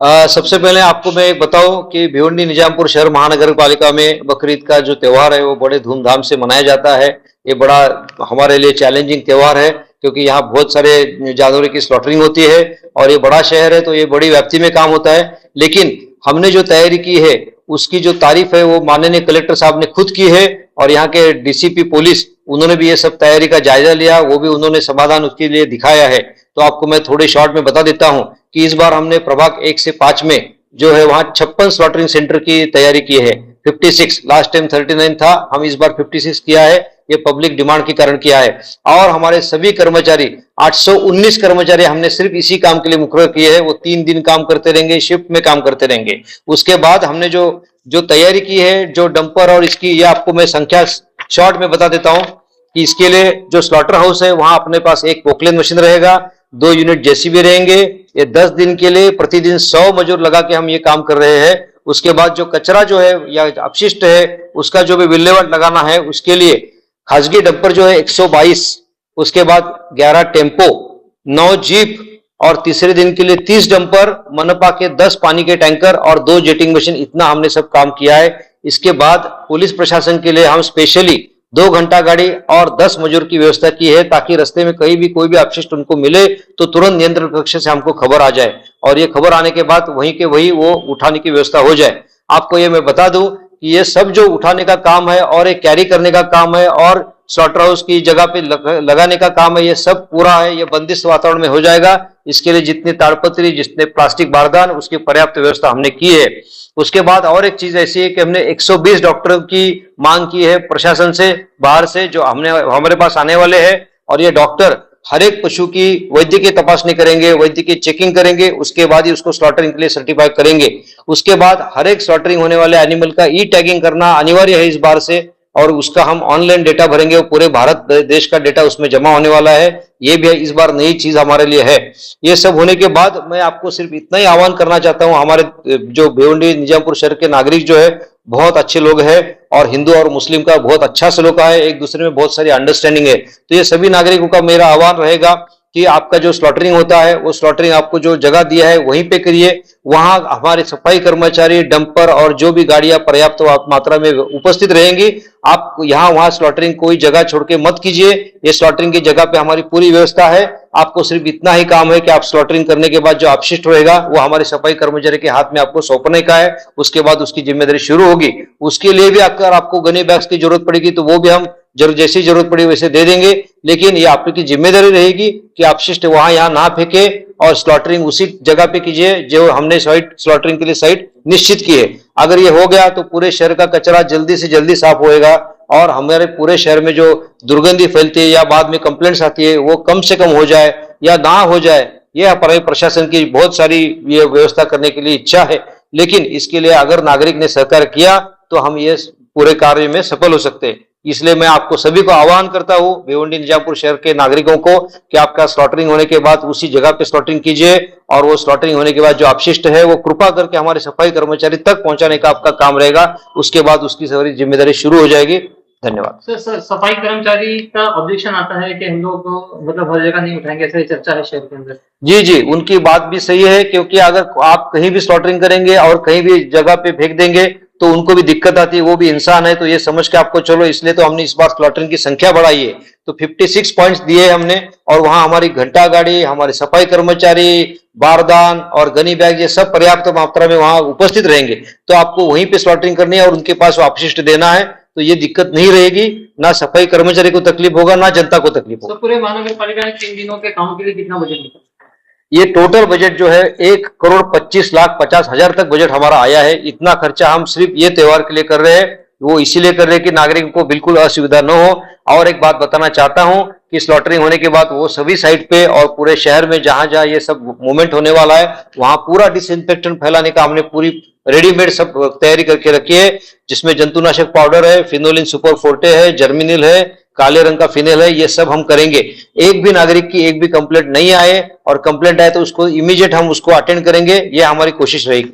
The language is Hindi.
सबसे पहले आपको मैं एक बताऊं कि भिवंडी निजामपुर शहर महानगर पालिका में बकरीद का जो त्योहार है वो बड़े धूमधाम से मनाया जाता है। ये बड़ा हमारे लिए चैलेंजिंग त्योहार है क्योंकि यहाँ बहुत सारे जानवरों की स्लॉटरिंग होती है और ये बड़ा शहर है तो ये बड़ी व्याप्ति में काम होता है। लेकिन हमने जो तैयारी की है उसकी जो तारीफ है वो माननीय कलेक्टर साहब ने खुद की है और यहाँ के डीसीपी पुलिस उन्होंने भी ये सब तैयारी का जायजा लिया, वो भी उन्होंने समाधान उसके लिए दिखाया है। तो आपको मैं थोड़े शॉर्ट में बता देता हूँ कि इस बार हमने प्रभाग 1 से 5 में जो है वहां 56 स्लॉटरिंग सेंटर की तैयारी की है। 56, लास्ट टाइम 39 था, हम इस बार 56 किया है। ये पब्लिक डिमांड के कारण किया है और हमारे सभी कर्मचारी 819 कर्मचारी हमने सिर्फ इसी काम के लिए मुकर्रर किए हैं। वो 3 दिन काम करते रहेंगे, शिफ्ट में काम करते रहेंगे। उसके बाद हमने जो जो तैयारी की है, जो डंपर और इसकी, ये आपको मैं संख्या शॉर्ट में बता देता हूं कि इसके लिए जो स्लॉटर हाउस है वहां अपने पास एक पोकलेन मशीन रहेगा, 2 यूनिट जेसीबी रहेंगे। ये 10 दिन के लिए प्रतिदिन 100 मजदूर लगा के हम ये काम कर रहे हैं। उसके बाद जो कचरा जो है या अपशिष्ट है उसका जो भी विल्हेवाट लगाना है उसके लिए खासगी डंपर जो है 122, उसके बाद 11 टेम्पो, 9 जीप और तीसरे दिन के लिए 30 डंपर, मनपा के 10 पानी के टैंकर और 2 जेटिंग मशीन, इतना हमने सब काम किया है। इसके बाद पुलिस प्रशासन के लिए हम स्पेशली 2 घंटा गाड़ी और 10 मजदूर की व्यवस्था की है ताकि रास्ते में कहीं भी कोई भी अपशिष्ट उनको मिले तो तुरंत नियंत्रण कक्ष से हमको खबर आ जाए और ये खबर आने के बाद वहीं के वहीं वो उठाने की व्यवस्था हो जाए। आपको ये मैं बता दूं कि ये सब जो उठाने का काम है और एक कैरी करने का काम है और स्लॉटर हाउस की जगह पे लगाने का काम है, ये सब पूरा है, ये बंदिश वातावरण में हो जाएगा। इसके लिए जितनी ताड़पत्री, जितने प्लास्टिक बारदान, उसकी पर्याप्त व्यवस्था हमने की है। उसके बाद और एक चीज ऐसी है कि हमने 120 डॉक्टरों की मांग की है प्रशासन से, बाहर से जो हमारे पास आने वाले हैं और ये डॉक्टर हर एक पशु की वैद्यकीय तपासनी करेंगे, वैद्यकीय चेकिंग करेंगे, उसके बाद ही उसको स्लॉटरिंग के लिए सर्टिफाई करेंगे। उसके बाद हर एक स्लॉटरिंग होने वाले एनिमल का ई टैगिंग करना अनिवार्य है इस बार से और उसका हम ऑनलाइन डेटा भरेंगे, वो पूरे भारत देश का डेटा उसमें जमा होने वाला है। ये भी इस बार नई चीज हमारे लिए है। ये सब होने के बाद मैं आपको सिर्फ इतना ही आह्वान करना चाहता हूं, हमारे जो भिवंडी निजामपुर शहर के नागरिक जो है बहुत अच्छे लोग हैं और हिंदू और मुस्लिम का बहुत अच्छा सलूका है, एक दूसरे में बहुत सारी अंडरस्टैंडिंग है। तो ये सभी नागरिकों का मेरा आह्वान रहेगा कि आपका जो स्लॉटरिंग होता है वो स्लॉटरिंग आपको जो जगह दिया है वहीं पे करिए। वहां हमारे सफाई कर्मचारी, डंपर और जो भी गाड़ियां पर्याप्त मात्रा में उपस्थित रहेंगी। आप यहाँ वहां स्लॉटरिंग कोई जगह छोड़ के मत कीजिए, ये स्लॉटरिंग की जगह पे हमारी पूरी व्यवस्था है। आपको सिर्फ इतना ही काम है कि आप स्लॉटरिंग करने के बाद जो अपशिष्ट रहेगा वो हमारे सफाई कर्मचारी के हाथ में आपको सौंपने का है। उसके बाद उसकी जिम्मेदारी शुरू होगी। उसके लिए भी अगर आपको गनी बैग्स की जरूरत पड़ेगी तो वो भी हम जैसी जरूरत पड़ी वैसे दे देंगे, लेकिन ये आपकी जिम्मेदारी रहेगी कि अपशिष्ट वहां यहाँ ना फेंके और स्लॉटरिंग उसी जगह पे कीजिए जो हमने साइट स्लॉटरिंग के लिए साइट निश्चित की है। अगर ये हो गया तो पूरे शहर का कचरा जल्दी से जल्दी साफ होएगा और हमारे पूरे शहर में जो दुर्गंधी फैलती है या बाद में कंप्लेंट्स आती है वो कम से कम हो जाए या ना हो जाए। यह हमारे प्रशासन की बहुत सारी ये व्यवस्था करने के लिए इच्छा है, लेकिन इसके लिए अगर नागरिक ने सहकार किया तो हम ये पूरे कार्य में सफल हो सकते हैं। इसलिए मैं आपको सभी को आह्वान करता हूं, भिवंडी निजामपुर शहर के नागरिकों को, कि आपका स्लॉटरिंग होने के बाद उसी जगह पे स्लॉटरिंग कीजिए और वो स्लॉटरिंग होने के बाद जो अपशिष्ट है वो कृपा करके हमारे सफाई कर्मचारी तक पहुंचाने का आपका काम रहेगा। उसके बाद उसकी सारी जिम्मेदारी शुरू हो जाएगी। धन्यवाद। सर, सफाई कर्मचारी का ऑब्जेक्शन आता है कि हम लोग को मतलब हर जगह नहीं उठाएंगे, ऐसा ही चर्चा है शहर के अंदर। जी जी, उनकी बात भी सही है क्योंकि अगर आप कहीं भी स्लॉटरिंग करेंगे और कहीं भी जगह पे फेंक देंगे तो उनको भी दिक्कत आती है, वो भी इंसान है, तो ये समझ के आपको चलो। इसलिए तो हमने इस बार स्लॉटरिंग की संख्या बढ़ाई है, तो 56 पॉइंट्स दिए हमने और वहां हमारी घंटा गाड़ी, हमारे सफाई कर्मचारी, बारदान और गनी बैग ये सब पर्याप्त मात्रा में वहां उपस्थित रहेंगे। तो आपको वहीं पे स्लॉटरिंग करनी है और उनके पास अपशिष्ट देना है, तो ये दिक्कत नहीं रहेगी। ना सफाई कर्मचारी को तकलीफ होगा, ना जनता को तकलीफ होगा। तो पूरे महानगर पालिका ने 3 दिनों के काम के लिए कितना बजट लिखा? ये टोटल बजट जो है 1,25,50,000 तक बजट हमारा आया है। इतना खर्चा हम सिर्फ ये त्योहार के लिए कर रहे हैं, वो इसीलिए कर रहे हैं कि नागरिकों को बिल्कुल असुविधा न हो। और एक बात बताना चाहता हूं कि स्लॉटरिंग होने के बाद वो सभी साइट पे और पूरे शहर में जहां जहां ये सब मूवमेंट होने वाला है वहां पूरा डिसइंफेक्टेंट फैलाने का हमने पूरी रेडीमेड सब तैयारी करके रखी है, जिसमें जंतुनाशक पाउडर है, फिनोलिन सुपर फोर्टे है, जर्मिनिल है, काले रंग का फिनेल है, ये सब हम करेंगे। एक भी नागरिक की एक भी कंप्लेंट नहीं आए और कंप्लेंट आए तो उसको इमीडिएट हम उसको अटेंड करेंगे, ये हमारी कोशिश रहेगी।